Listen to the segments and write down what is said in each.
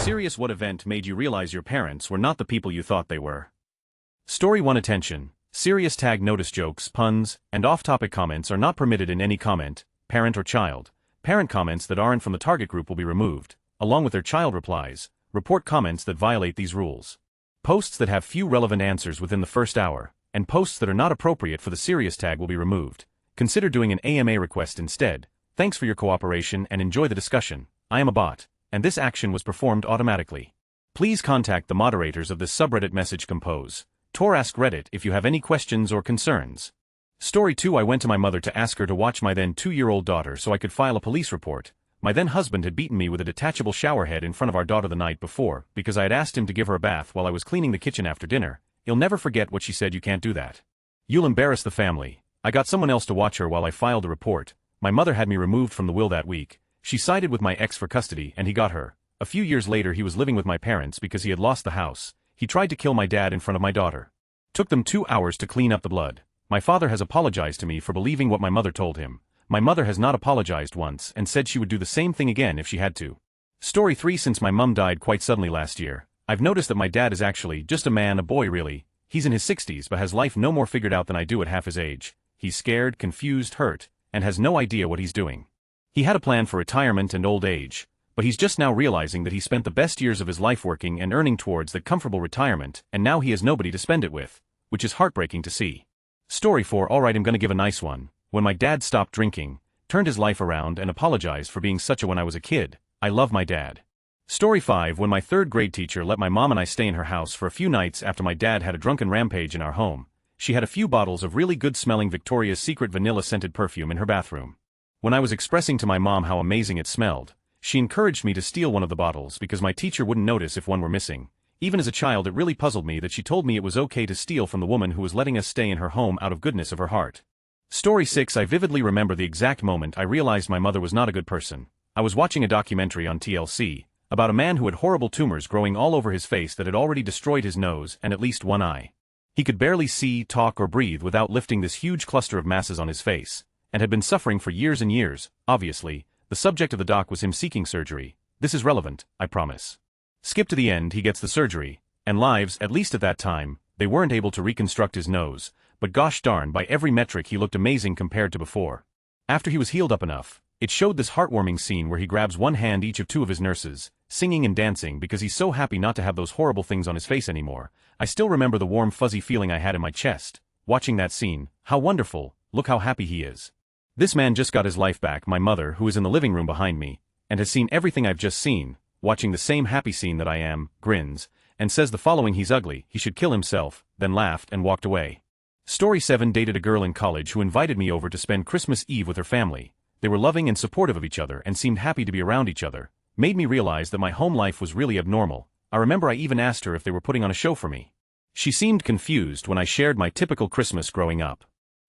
Serious, what event made you realize your parents were not the people you thought they were? Story 1. Attention. Serious tag notice jokes, puns, and off-topic comments are not permitted in any comment, parent or child. Parent comments that aren't from the target group will be removed, along with their child replies. Report comments that violate these rules. Posts that have few relevant answers within the first hour, and posts that are not appropriate for the serious tag will be removed. Consider doing an AMA request instead. Thanks for your cooperation and enjoy the discussion. I am a bot, and this action was performed automatically. Please contact the moderators of this subreddit message compose. AskReddit if you have any questions or concerns. Story 2. I went to my mother to ask her to watch my then 2-year-old daughter so I could file a police report. My then husband had beaten me with a detachable shower head in front of our daughter the night before because I had asked him to give her a bath while I was cleaning the kitchen after dinner. He'll never forget what she said. You can't do that. You'll embarrass the family. I got someone else to watch her while I filed a report. My mother had me removed from the will that week. She sided with my ex for custody and he got her. A few years later he was living with my parents because he had lost the house. He tried to kill my dad in front of my daughter. Took them 2 hours to clean up the blood. My father has apologized to me for believing what my mother told him. My mother has not apologized once and said she would do the same thing again if she had to. Story 3. Since my mum died quite suddenly last year, I've noticed that my dad is actually just a boy really. He's in his 60s but has life no more figured out than I do at half his age. He's scared, confused, hurt, and has no idea what he's doing. He had a plan for retirement and old age, but he's just now realizing that he spent the best years of his life working and earning towards that comfortable retirement, and now he has nobody to spend it with, which is heartbreaking to see. Story 4. Alright, I'm gonna give a nice one. When my dad stopped drinking, turned his life around and apologized for being such a when I was a kid, I love my dad. Story 5. When my 3rd grade teacher let my mom and I stay in her house for a few nights after my dad had a drunken rampage in our home, she had a few bottles of really good smelling Victoria's Secret vanilla scented perfume in her bathroom. When I was expressing to my mom how amazing it smelled, she encouraged me to steal one of the bottles because my teacher wouldn't notice if one were missing. Even as a child it really puzzled me that she told me it was okay to steal from the woman who was letting us stay in her home out of goodness of her heart. Story 6. I vividly remember the exact moment I realized my mother was not a good person. I was watching a documentary on TLC about a man who had horrible tumors growing all over his face that had already destroyed his nose and at least one eye. He could barely see, talk, or breathe without lifting this huge cluster of masses on his face, and had been suffering for years and years. Obviously, the subject of the doc was him seeking surgery. This is relevant, I promise. Skip to the end. He gets the surgery, and lives, at least at that time, they weren't able to reconstruct his nose, but gosh darn, by every metric he looked amazing compared to before. After he was healed up enough, it showed this heartwarming scene where he grabs one hand each of 2 of his nurses, singing and dancing because he's so happy not to have those horrible things on his face anymore. I still remember the warm fuzzy feeling I had in my chest, watching that scene. How wonderful, look how happy he is. This man just got his life back. My mother, who is in the living room behind me, and has seen everything I've just seen, watching the same happy scene that I am, grins, and says the following: he's ugly, he should kill himself, then laughed and walked away. Story 7. Dated a girl in college who invited me over to spend Christmas Eve with her family. They were loving and supportive of each other and seemed happy to be around each other. Made me realize that my home life was really abnormal. I remember I even asked her if they were putting on a show for me. She seemed confused when I shared my typical Christmas growing up.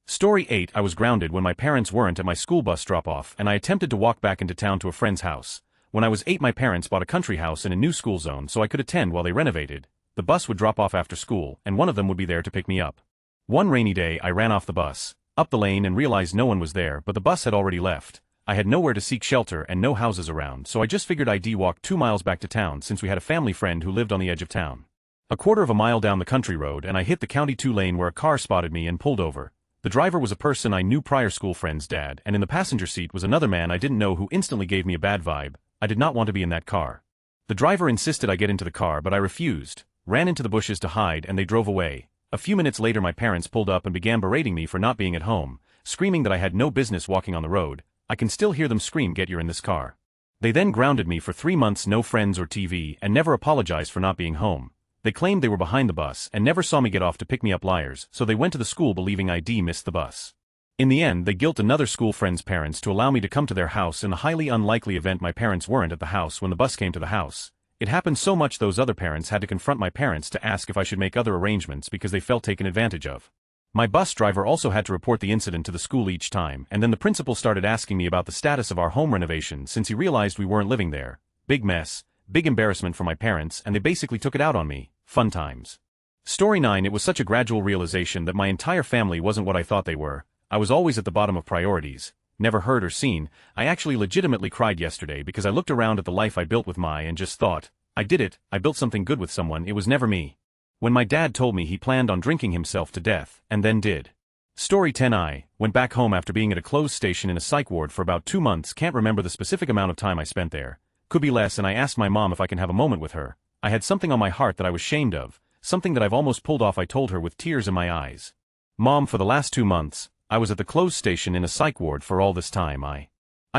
Story 8. I was grounded when my parents weren't at my school bus drop-off and I attempted to walk back into town to a friend's house. When I was 8, my parents bought a country house in a new school zone so I could attend while they renovated. The bus would drop off after school and one of them would be there to pick me up. One rainy day I ran off the bus, up the lane, and realized no one was there, but the bus had already left. I had nowhere to seek shelter and no houses around, so I just figured I'd walk 2 miles back to town since we had a family friend who lived on the edge of town. A quarter of a mile down the country road and I hit the County 2 lane where a car spotted me and pulled over. The driver was a person I knew, prior school friend's dad, and in the passenger seat was another man I didn't know who instantly gave me a bad vibe. I did not want to be in that car. The driver insisted I get into the car but I refused, ran into the bushes to hide, and they drove away. A few minutes later my parents pulled up and began berating me for not being at home, screaming that I had no business walking on the road. I can still hear them scream, "Get you're in this car." They then grounded me for 3 months, no friends or TV, and never apologized for not being home. They claimed they were behind the bus and never saw me get off to pick me up. Liars. So they went to the school believing I'd missed the bus. In the end they guilt another school friend's parents to allow me to come to their house in the highly unlikely event my parents weren't at the house when the bus came to the house. It happened so much those other parents had to confront my parents to ask if I should make other arrangements because they felt taken advantage of. My bus driver also had to report the incident to the school each time, and then the principal started asking me about the status of our home renovation since he realized we weren't living there. Big mess, big embarrassment for my parents, and they basically took it out on me. Fun times. Story 9. It was such a gradual realization that my entire family wasn't what I thought they were. I was always at the bottom of priorities, never heard or seen. I actually legitimately cried yesterday because I looked around at the life I built with Mai and just thought, I did it, I built something good with someone, it was never me. When my dad told me he planned on drinking himself to death, and then did. Story 10. I went back home after being at a closed station in a psych ward for about 2 months, can't remember the specific amount of time I spent there. Could be less, and I asked my mom if I can have a moment with her. I had something on my heart that I was ashamed of, something that I've almost pulled off, I told her with tears in my eyes. Mom, for the last 2 months, I was at the closed station in a psych ward for all this time. I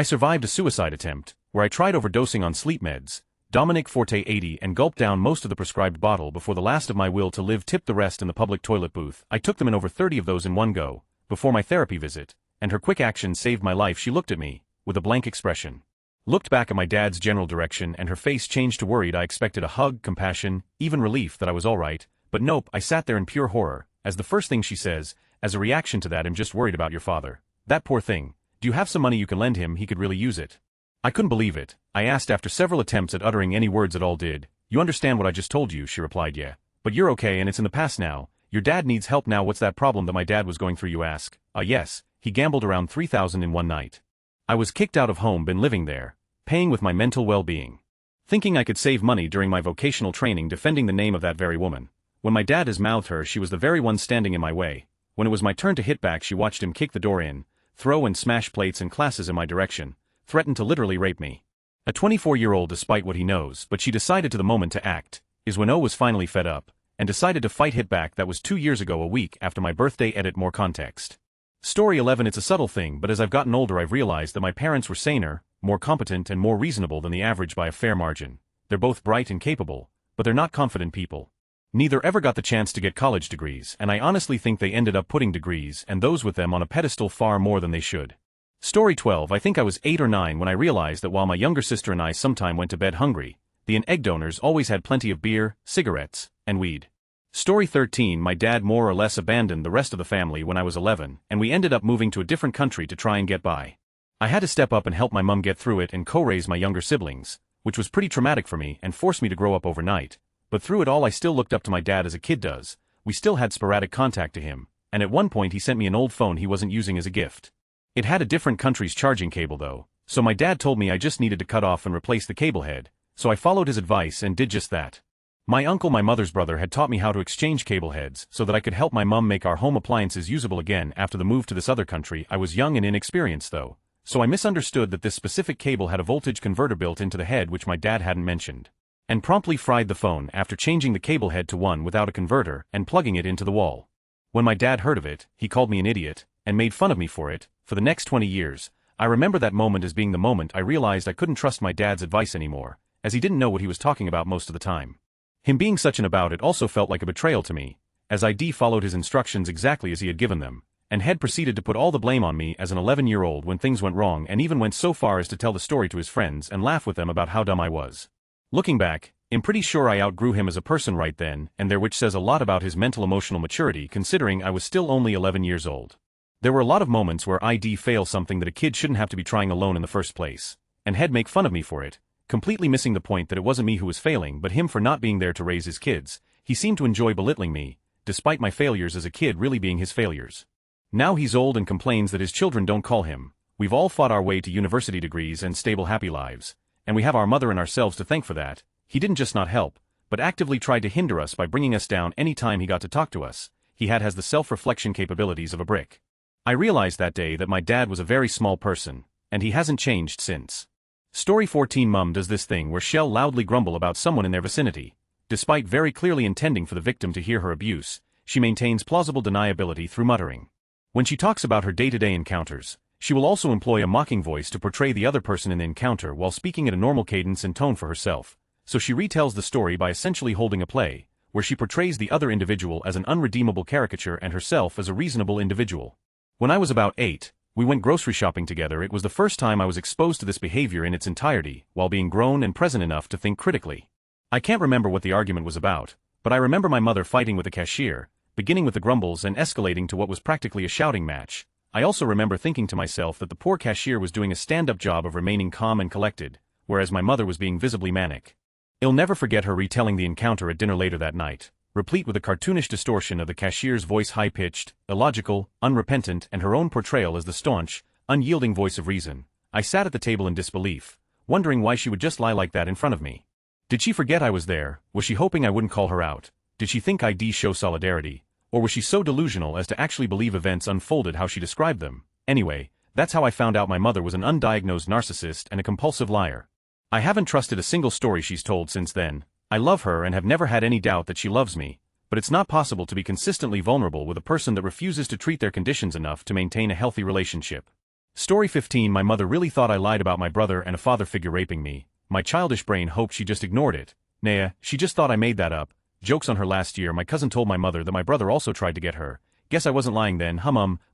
survived a suicide attempt, where I tried overdosing on sleep meds, Dominic Forte 80, and gulped down most of the prescribed bottle before the last of my will to live tipped the rest in the public toilet booth. I took them in over 30 of those in one go, before my therapy visit, and her quick action saved my life. She looked at me, with a blank expression. Looked back at my dad's general direction, and her face changed to worried. I expected a hug, compassion, even relief that I was alright, but nope, I sat there in pure horror, as the first thing she says, as a reaction to that, I'm just worried about your father. That poor thing. Do you have some money you can lend him? He could really use it. I couldn't believe it. I asked after several attempts at uttering any words at all. Did you understand what I just told you? She replied, yeah. But you're okay and it's in the past now. Your dad needs help now. What's that problem that my dad was going through, you ask? Yes, he gambled around $3,000 in one night. I was kicked out of home, been living there, paying with my mental well-being. Thinking I could save money during my vocational training, defending the name of that very woman. When my dad has mouthed her, she was the very one standing in my way. When it was my turn to hit back, she watched him kick the door in, throw and smash plates and glasses in my direction, threatened to literally rape me. A 24-year-old, despite what he knows, but she decided to the moment to act, is when O was finally fed up, and decided to fight hit back. That was 2 years ago, a week after my birthday. Edit more context. Story 11. It's a subtle thing, but as I've gotten older I've realized that my parents were saner, more competent and more reasonable than the average by a fair margin. They're both bright and capable, but they're not confident people. Neither ever got the chance to get college degrees, and I honestly think they ended up putting degrees and those with them on a pedestal far more than they should. Story 12. I think I was 8 or 9 when I realized that while my younger sister and I sometime went to bed hungry, the egg donors always had plenty of beer, cigarettes, and weed. Story 13. My dad more or less abandoned the rest of the family when I was 11, and we ended up moving to a different country to try and get by. I had to step up and help my mum get through it and co-raise my younger siblings, which was pretty traumatic for me and forced me to grow up overnight. But through it all I still looked up to my dad as a kid does. We still had sporadic contact to him, and at one point he sent me an old phone he wasn't using as a gift. It had a different country's charging cable though, so my dad told me I just needed to cut off and replace the cable head, so I followed his advice and did just that. My uncle, my mother's brother, had taught me how to exchange cable heads so that I could help my mum make our home appliances usable again after the move to this other country. I was young and inexperienced though, so I misunderstood that this specific cable had a voltage converter built into the head which my dad hadn't mentioned, and promptly fried the phone after changing the cable head to one without a converter and plugging it into the wall. When my dad heard of it, he called me an idiot and made fun of me for it. For the next 20 years, I remember that moment as being the moment I realized I couldn't trust my dad's advice anymore, as he didn't know what he was talking about most of the time. Him being such an about it also felt like a betrayal to me, as I followed his instructions exactly as he had given them, and had proceeded to put all the blame on me as an 11-year-old when things went wrong, and even went so far as to tell the story to his friends and laugh with them about how dumb I was. Looking back, I'm pretty sure I outgrew him as a person right then and there, which says a lot about his mental emotional maturity considering I was still only 11 years old. There were a lot of moments where I'd fail something that a kid shouldn't have to be trying alone in the first place, and he'd make fun of me for it, completely missing the point that it wasn't me who was failing but him for not being there to raise his kids. He seemed to enjoy belittling me, despite my failures as a kid really being his failures. Now he's old and complains that his children don't call him. We've all fought our way to university degrees and stable happy lives, and we have our mother and ourselves to thank for that. He didn't just not help, but actively tried to hinder us by bringing us down any time he got to talk to us. He has the self-reflection capabilities of a brick. I realized that day that my dad was a very small person, and he hasn't changed since. Story 14. Mum does this thing where she'll loudly grumble about someone in their vicinity. Despite very clearly intending for the victim to hear her abuse, she maintains plausible deniability through muttering. When she talks about her day-to-day encounters, she will also employ a mocking voice to portray the other person in the encounter while speaking at a normal cadence and tone for herself. So she retells the story by essentially holding a play, where she portrays the other individual as an unredeemable caricature and herself as a reasonable individual. When I was about 8, we went grocery shopping together. It was the first time I was exposed to this behavior in its entirety, while being grown and present enough to think critically. I can't remember what the argument was about, but I remember my mother fighting with the cashier, beginning with the grumbles and escalating to what was practically a shouting match. I also remember thinking to myself that the poor cashier was doing a stand-up job of remaining calm and collected, whereas my mother was being visibly manic. I'll never forget her retelling the encounter at dinner later that night, replete with a cartoonish distortion of the cashier's voice, high-pitched, illogical, unrepentant, and her own portrayal as the staunch, unyielding voice of reason. I sat at the table in disbelief, wondering why she would just lie like that in front of me. Did she forget I was there? Was she hoping I wouldn't call her out? Did she think I'd show solidarity? Or was she so delusional as to actually believe events unfolded how she described them? Anyway, that's how I found out my mother was an undiagnosed narcissist and a compulsive liar. I haven't trusted a single story she's told since then. I love her and have never had any doubt that she loves me, but it's not possible to be consistently vulnerable with a person that refuses to treat their conditions enough to maintain a healthy relationship. Story 15. My mother really thought I lied about my brother and a father figure raping me. My childish brain hoped she just ignored it. Nah, she just thought I made that up. Joke's on her. Last year my cousin told my mother that my brother also tried to get her. Guess I wasn't lying then,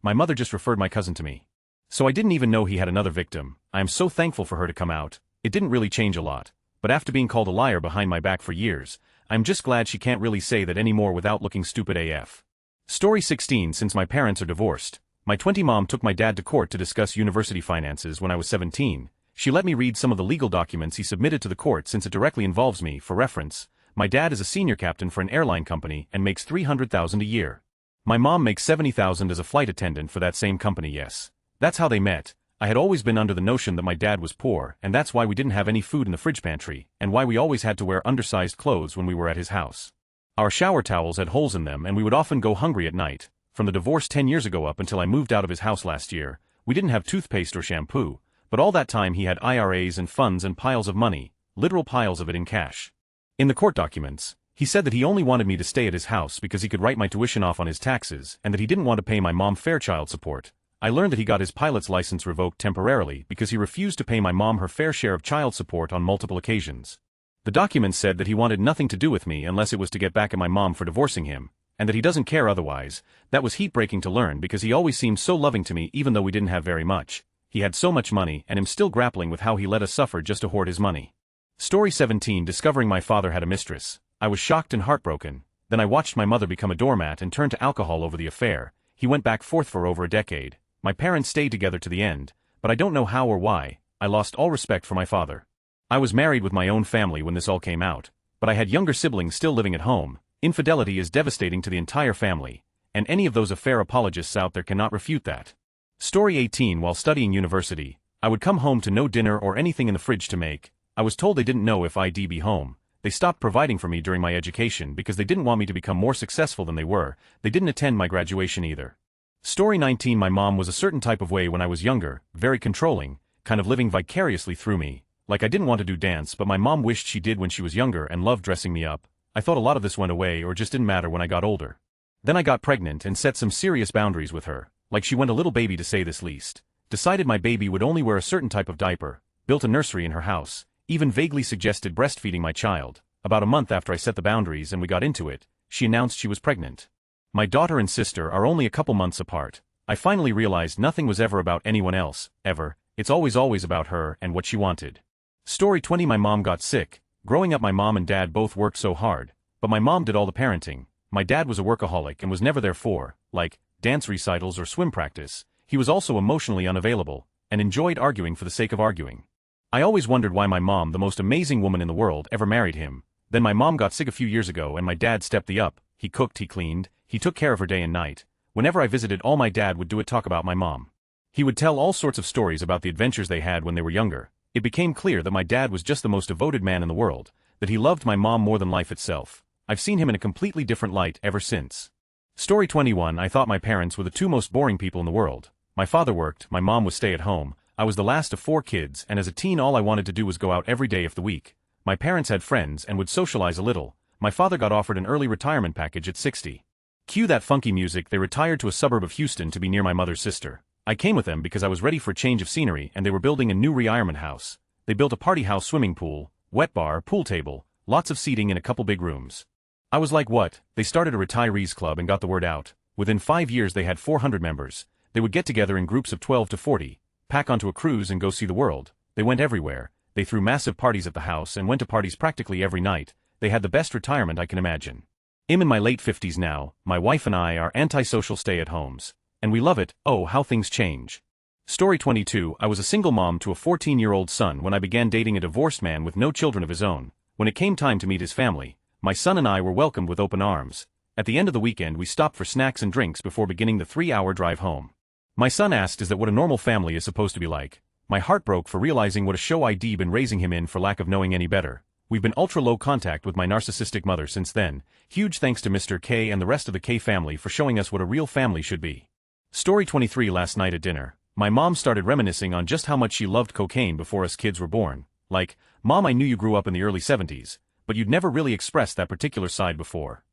my mother just referred my cousin to me. So I didn't even know he had another victim. I am so thankful for her to come out. It didn't really change a lot. But after being called a liar behind my back for years, I'm just glad she can't really say that anymore without looking stupid AF. Story 16. Since my parents are divorced, my 20 mom took my dad to court to discuss university finances when I was 17. She let me read some of the legal documents he submitted to the court since it directly involves me. For reference, my dad is a senior captain for an airline company and makes $300,000 a year. My mom makes $70,000 as a flight attendant for that same company. Yes, that's how they met. I had always been under the notion that my dad was poor, and that's why we didn't have any food in the fridge pantry, and why we always had to wear undersized clothes when we were at his house. Our shower towels had holes in them and we would often go hungry at night. From the divorce 10 years ago up until I moved out of his house last year, we didn't have toothpaste or shampoo, but all that time he had IRAs and funds and piles of money, literal piles of it in cash. In the court documents, he said that he only wanted me to stay at his house because he could write my tuition off on his taxes and that he didn't want to pay my mom fair child support. I learned that he got his pilot's license revoked temporarily because he refused to pay my mom her fair share of child support on multiple occasions. The documents said that he wanted nothing to do with me unless it was to get back at my mom for divorcing him, and that he doesn't care otherwise. That was heartbreaking to learn because he always seemed so loving to me even though we didn't have very much. He had so much money and I'm still grappling with how he let us suffer just to hoard his money. Story 17. Discovering my father had a mistress. I was shocked and heartbroken. Then I watched my mother become a doormat and turn to alcohol over the affair. He went back forth for over a decade. My parents stayed together to the end, but I don't know how or why. I lost all respect for my father. I was married with my own family when this all came out, but I had younger siblings still living at home. Infidelity is devastating to the entire family, and any of those affair apologists out there cannot refute that. Story 18. While studying university, I would come home to no dinner or anything in the fridge to make. I was told they didn't know if I'd be home. They stopped providing for me during my education because they didn't want me to become more successful than they were. They didn't attend my graduation either. Story 19. My mom was a certain type of way when I was younger, very controlling, kind of living vicariously through me. Like I didn't want to do dance but my mom wished she did when she was younger and loved dressing me up. I thought a lot of this went away or just didn't matter when I got older. Then I got pregnant and set some serious boundaries with her, like she went a little baby to say this least. Decided my baby would only wear a certain type of diaper, built a nursery in her house, even vaguely suggested breastfeeding my child. About a month after I set the boundaries and we got into it, she announced she was pregnant. My daughter and sister are only a couple months apart. I finally realized nothing was ever about anyone else, ever. It's always about her and what she wanted. Story 20. My mom got sick. Growing up my mom and dad both worked so hard, but my mom did all the parenting. My dad was a workaholic and was never there for, like, dance recitals or swim practice. He was also emotionally unavailable, and enjoyed arguing for the sake of arguing. I always wondered why my mom, the most amazing woman in the world, ever married him. Then my mom got sick a few years ago and my dad stepped up. He cooked, he cleaned, he took care of her day and night. Whenever I visited, all my dad would do is talk about my mom. He would tell all sorts of stories about the adventures they had when they were younger. It became clear that my dad was just the most devoted man in the world, that he loved my mom more than life itself. I've seen him in a completely different light ever since. Story 21. I thought my parents were the two most boring people in the world. My father worked, my mom was stay at home. I was the last of 4 kids and as a teen all I wanted to do was go out every day of the week. My parents had friends and would socialize a little. My father got offered an early retirement package at 60. Cue that funky music. They retired to a suburb of Houston to be near my mother's sister. I came with them because I was ready for a change of scenery and they were building a new retirement house. They built a party house, swimming pool, wet bar, pool table, lots of seating in a couple big rooms. I was like, what? They started a retirees club and got the word out. Within 5 years they had 400 members. They would get together in groups of 12 to 40, pack onto a cruise and go see the world. They went everywhere. They threw massive parties at the house and went to parties practically every night. They had the best retirement I can imagine. I'm in my late 50s now. My wife and I are antisocial stay-at-homes. And we love it. Oh, how things change. Story 22. I was a single mom to a 14-year-old son when I began dating a divorced man with no children of his own. When it came time to meet his family, my son and I were welcomed with open arms. At the end of the weekend we stopped for snacks and drinks before beginning the 3-hour drive home. My son asked, is that what a normal family is supposed to be like? My heart broke for realizing what a show I'd been raising him in for lack of knowing any better. We've been ultra-low contact with my narcissistic mother since then. Huge thanks to Mr. K and the rest of the K family for showing us what a real family should be. Story 23. Last night at dinner, my mom started reminiscing on just how much she loved cocaine before us kids were born. Like, "Mom, I knew you grew up in the early 70s, but you'd never really expressed that particular side before."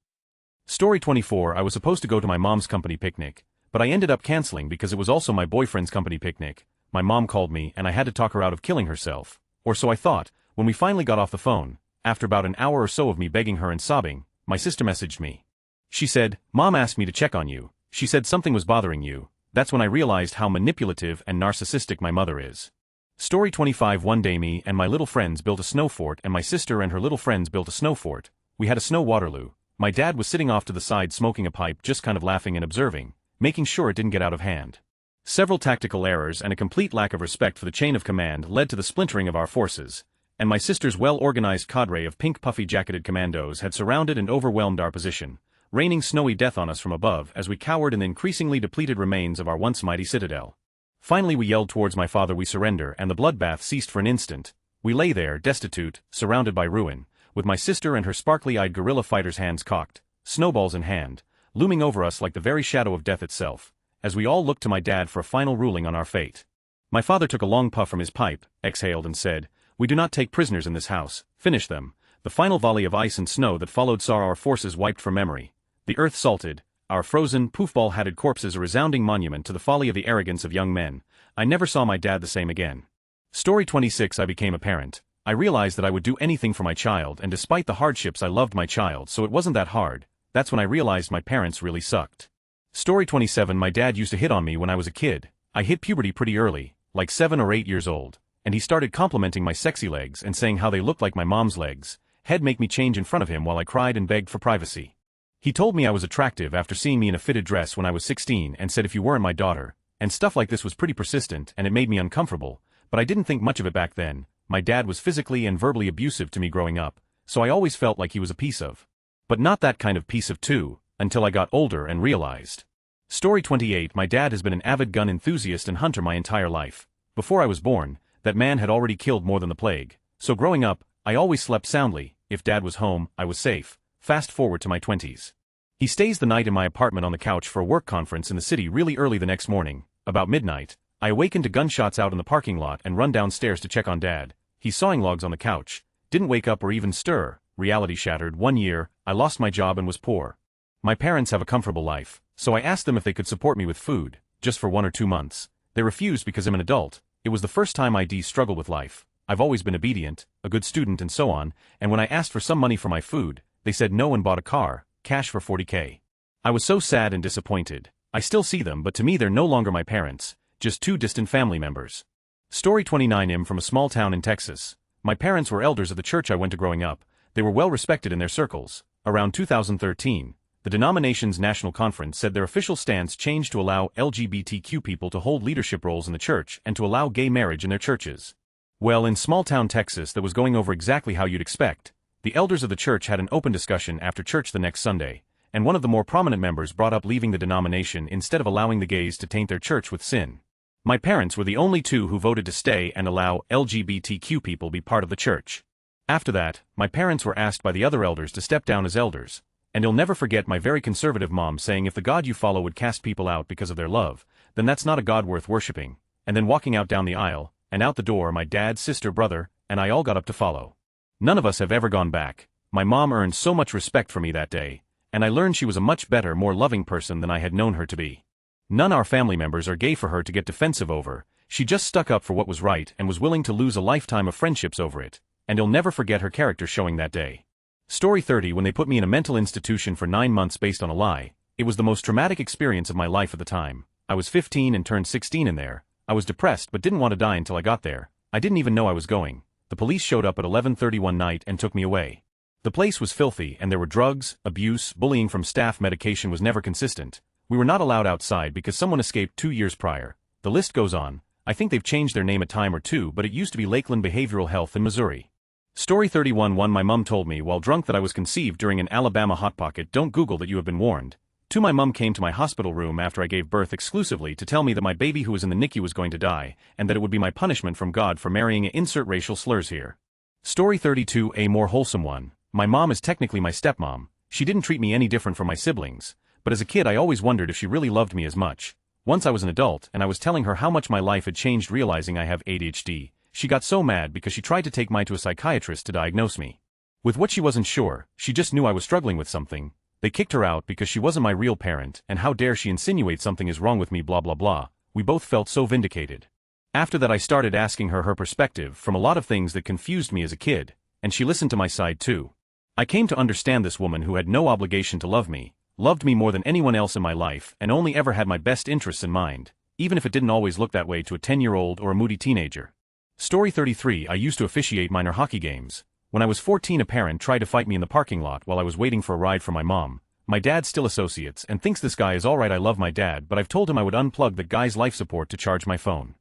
Story 24. I was supposed to go to my mom's company picnic, but I ended up canceling because it was also my boyfriend's company picnic. My mom called me and I had to talk her out of killing herself. Or so I thought. When we finally got off the phone, after about an hour or so of me begging her and sobbing, my sister messaged me. She said, "Mom asked me to check on you. She said something was bothering you." That's when I realized how manipulative and narcissistic my mother is. Story 25. One day me and my little friends built a snow fort and my sister and her little friends built a snow fort. We had a snow Waterloo. My dad was sitting off to the side smoking a pipe, just kind of laughing and observing, making sure it didn't get out of hand. Several tactical errors and a complete lack of respect for the chain of command led to the splintering of our forces, and my sister's well-organized cadre of pink puffy-jacketed commandos had surrounded and overwhelmed our position, raining snowy death on us from above as we cowered in the increasingly depleted remains of our once mighty citadel. Finally we yelled towards my father, "We surrender," and the bloodbath ceased for an instant. We lay there, destitute, surrounded by ruin, with my sister and her sparkly-eyed guerrilla fighters, hands cocked, snowballs in hand, looming over us like the very shadow of death itself, as we all looked to my dad for a final ruling on our fate. My father took a long puff from his pipe, exhaled and said, "We do not take prisoners in this house, finish them." The final volley of ice and snow that followed saw our forces wiped from memory, the earth salted, our frozen, poofball-hatted corpses a resounding monument to the folly of the arrogance of young men. I never saw my dad the same again. Story 26. I became a parent. I realized that I would do anything for my child, and despite the hardships I loved my child, so it wasn't that hard. That's when I realized my parents really sucked. Story 27. My dad used to hit on me when I was a kid. I hit puberty pretty early, like 7 or 8 years old, and he started complimenting my sexy legs and saying how they looked like my mom's legs. He'd make me change in front of him while I cried and begged for privacy. He told me I was attractive after seeing me in a fitted dress when I was 16 and said if you weren't my daughter, and stuff like this was pretty persistent and it made me uncomfortable, but I didn't think much of it back then. My dad was physically and verbally abusive to me growing up, so I always felt like he was a piece of. But not that kind of piece of two, until I got older and realized. Story 28. My dad has been an avid gun enthusiast and hunter my entire life. Before I was born, that man had already killed more than the plague, so growing up, I always slept soundly. If dad was home, I was safe. Fast forward to my 20s. He stays the night in my apartment on the couch for a work conference in the city really early the next morning. About midnight, I awaken to gunshots out in the parking lot and run downstairs to check on dad. He's sawing logs on the couch, didn't wake up or even stir. Reality shattered. 1 year, I lost my job and was poor. My parents have a comfortable life, so I asked them if they could support me with food, just for 1 or 2 months. They refused because I'm an adult. It was the first time I'd struggled with life. I've always been obedient, a good student and so on, and when I asked for some money for my food, they said no and bought a car, cash for $40K. I was so sad and disappointed. I still see them, but to me they're no longer my parents, just 2 distant family members. Story 29. I'm from a small town in Texas. My parents were elders of the church I went to growing up. They were well respected in their circles. Around 2013, the denomination's national conference said their official stance changed to allow LGBTQ people to hold leadership roles in the church and to allow gay marriage in their churches. Well, in small-town Texas that was going over exactly how you'd expect. The elders of the church had an open discussion after church the next Sunday, and one of the more prominent members brought up leaving the denomination instead of allowing the gays to taint their church with sin. My parents were the only 2 who voted to stay and allow LGBTQ people be part of the church. After that, my parents were asked by the other elders to step down as elders, and you'll never forget my very conservative mom saying if the God you follow would cast people out because of their love, then that's not a God worth worshipping, and then walking out down the aisle, and out the door my dad, sister, brother, and I all got up to follow. None of us have ever gone back. My mom earned so much respect for me that day, and I learned she was a much better, more loving person than I had known her to be. None of our family members are gay for her to get defensive over. She just stuck up for what was right and was willing to lose a lifetime of friendships over it, and you'll never forget her character showing that day. Story 30. When they put me in a mental institution for 9 months based on a lie, it was the most traumatic experience of my life at the time. I was 15 and turned 16 in there. I was depressed but didn't want to die until I got there. I didn't even know I was going. The police showed up at 11:30 one night and took me away. The place was filthy and there were drugs, abuse, bullying from staff. Medication was never consistent. We were not allowed outside because someone escaped 2 years prior. The list goes on. I think they've changed their name a time or two, but it used to be Lakeland Behavioral Health in Missouri. Story 31. My mom told me while drunk that I was conceived during an Alabama Hot Pocket. Don't Google that, you have been warned. 2. My mom came to my hospital room after I gave birth exclusively to tell me that my baby who was in the NICU was going to die, and that it would be my punishment from God for marrying a insert racial slurs here. Story 32, a more wholesome one. My mom is technically my stepmom. She didn't treat me any different from my siblings, but as a kid I always wondered if she really loved me as much. Once I was an adult and I was telling her how much my life had changed realizing I have ADHD, she got so mad because she tried to take me to a psychiatrist to diagnose me. With what she wasn't sure, she just knew I was struggling with something. They kicked her out because she wasn't my real parent, and how dare she insinuate something is wrong with me, blah blah blah. We both felt so vindicated. After that I started asking her perspective from a lot of things that confused me as a kid, and she listened to my side too. I came to understand this woman who had no obligation to love me, loved me more than anyone else in my life and only ever had my best interests in mind, even if it didn't always look that way to a 10-year-old or a moody teenager. Story 33, I used to officiate minor hockey games. When I was 14 a parent tried to fight me in the parking lot while I was waiting for a ride from my mom. My dad still associates and thinks this guy is alright. I love my dad, but I've told him I would unplug the guy's life support to charge my phone.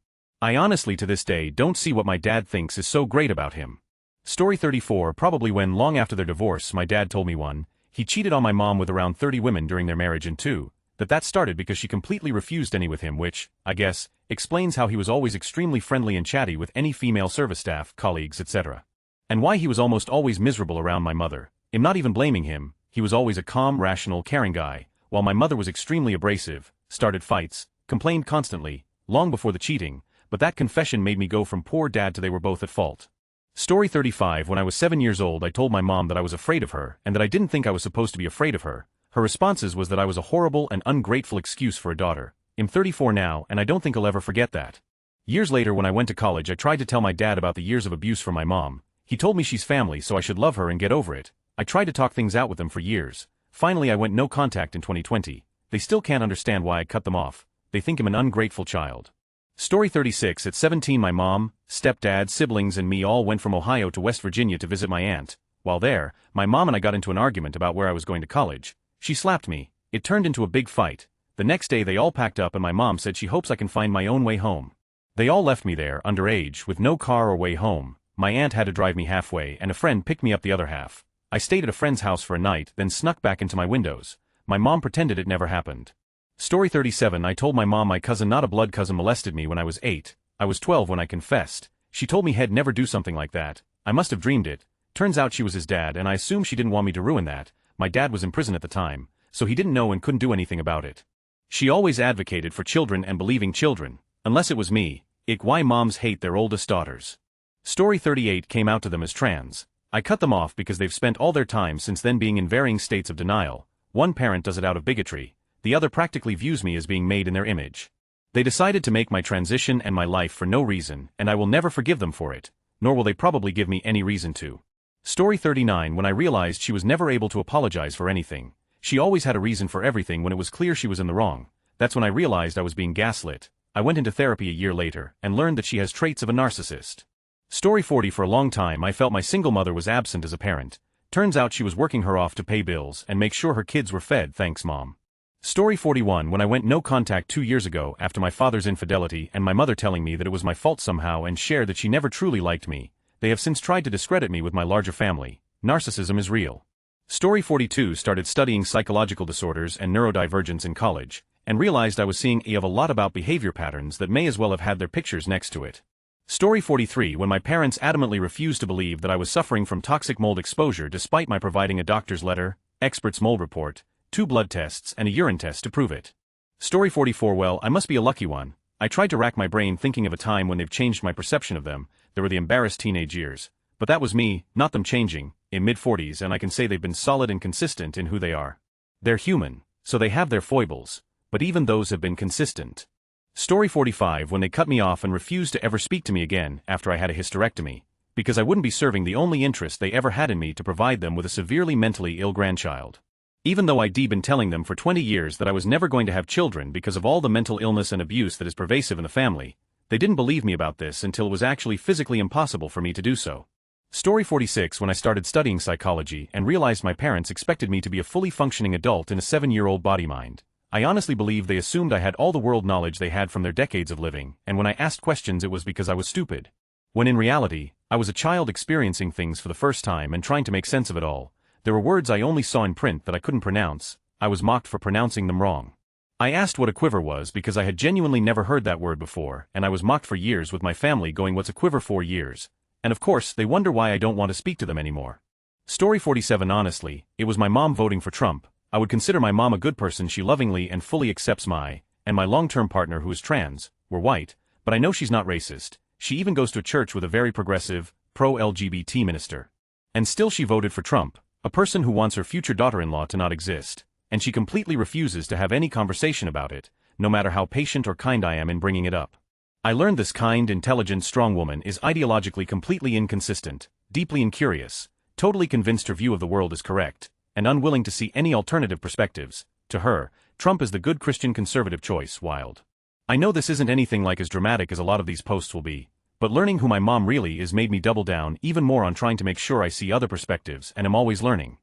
I honestly to this day don't see what my dad thinks is so great about him. Story 34, probably when long after their divorce my dad told me one, he cheated on my mom with around 30 women during their marriage, and two, that started because she completely refused any with him, which, I guess, explains how he was always extremely friendly and chatty with any female service staff, colleagues, etc. And why he was almost always miserable around my mother. I'm not even blaming him, he was always a calm, rational, caring guy, while my mother was extremely abrasive, started fights, complained constantly, long before the cheating, but that confession made me go from poor dad to they were both at fault. Story 35, when I was 7 years old I told my mom that I was afraid of her and that I didn't think I was supposed to be afraid of her. Her responses was that I was a horrible and ungrateful excuse for a daughter. I'm 34 now and I don't think I'll ever forget that. Years later when I went to college I tried to tell my dad about the years of abuse from my mom. He told me she's family so I should love her and get over it. I tried to talk things out with them for years. Finally I went no contact in 2020. They still can't understand why I cut them off. They think I'm an ungrateful child. Story 36, at 17 my mom, stepdad, siblings and me all went from Ohio to West Virginia to visit my aunt. While there, my mom and I got into an argument about where I was going to college. She slapped me. It turned into a big fight. The next day they all packed up and my mom said she hopes I can find my own way home. They all left me there, underage, with no car or way home. My aunt had to drive me halfway and a friend picked me up the other half. I stayed at a friend's house for a night, then snuck back into my windows. My mom pretended it never happened. Story 37, I told my mom my cousin, not a blood cousin, molested me when I was 8. I was 12 when I confessed. She told me he'd never do something like that. I must have dreamed it. Turns out she was his dad and I assumed she didn't want me to ruin that. My dad was in prison at the time, so he didn't know and couldn't do anything about it. She always advocated for children and believing children. Unless it was me. Why moms hate their oldest daughters. Story 38, came out to them as trans. I cut them off because they've spent all their time since then being in varying states of denial. One parent does it out of bigotry. The other practically views me as being made in their image. They decided to make my transition and my life for no reason, and I will never forgive them for it, nor will they probably give me any reason to. Story 39, when I realized she was never able to apologize for anything. She always had a reason for everything when it was clear she was in the wrong. That's when I realized I was being gaslit. I went into therapy a year later and learned that she has traits of a narcissist. Story 40, for a long time I felt my single mother was absent as a parent. Turns out she was working her off to pay bills and make sure her kids were fed, thanks mom. Story 41, when I went no contact 2 years ago after my father's infidelity and my mother telling me that it was my fault somehow and shared that she never truly liked me. They have since tried to discredit me with my larger family. Narcissism is real. Story 42, started studying psychological disorders and neurodivergence in college, and realized I was seeing a lot about behavior patterns that may as well have had their pictures next to it. Story 43, when my parents adamantly refused to believe that I was suffering from toxic mold exposure despite my providing a doctor's letter, expert's mold report, 2 blood tests and a urine test to prove it. Story 44, well, I must be a lucky one. I tried to rack my brain thinking of a time when they've changed my perception of them. There were the embarrassed teenage years. But that was me, not them changing, in mid-40s, and I can say they've been solid and consistent in who they are. They're human, so they have their foibles, but even those have been consistent. Story 45, when they cut me off and refused to ever speak to me again after I had a hysterectomy, because I wouldn't be serving the only interest they ever had in me to provide them with a severely mentally ill grandchild. Even though I'd been telling them for 20 years that I was never going to have children because of all the mental illness and abuse that is pervasive in the family, they didn't believe me about this until it was actually physically impossible for me to do so. Story 46, when I started studying psychology and realized my parents expected me to be a fully functioning adult in a 7-year-old body-mind. I honestly believe they assumed I had all the world knowledge they had from their decades of living, and when I asked questions it was because I was stupid. When in reality, I was a child experiencing things for the first time and trying to make sense of it all. There were words I only saw in print that I couldn't pronounce. I was mocked for pronouncing them wrong. I asked what a quiver was because I had genuinely never heard that word before, and I was mocked for years with my family going, "What's a quiver?" for years. And of course, they wonder why I don't want to speak to them anymore. Story 47. Honestly, it was my mom voting for Trump. I would consider my mom a good person. She lovingly and fully accepts my long-term partner who is trans. We're white, but I know she's not racist. She even goes to a church with a very progressive, pro-LGBT minister. And still she voted for Trump, a person who wants her future daughter-in-law to not exist. And she completely refuses to have any conversation about it, no matter how patient or kind I am in bringing it up. I learned this kind, intelligent, strong woman is ideologically completely inconsistent, deeply incurious, totally convinced her view of the world is correct, and unwilling to see any alternative perspectives. To her, Trump is the good Christian conservative choice. Wild. I know this isn't anything like as dramatic as a lot of these posts will be, but learning who my mom really is made me double down even more on trying to make sure I see other perspectives and am always learning.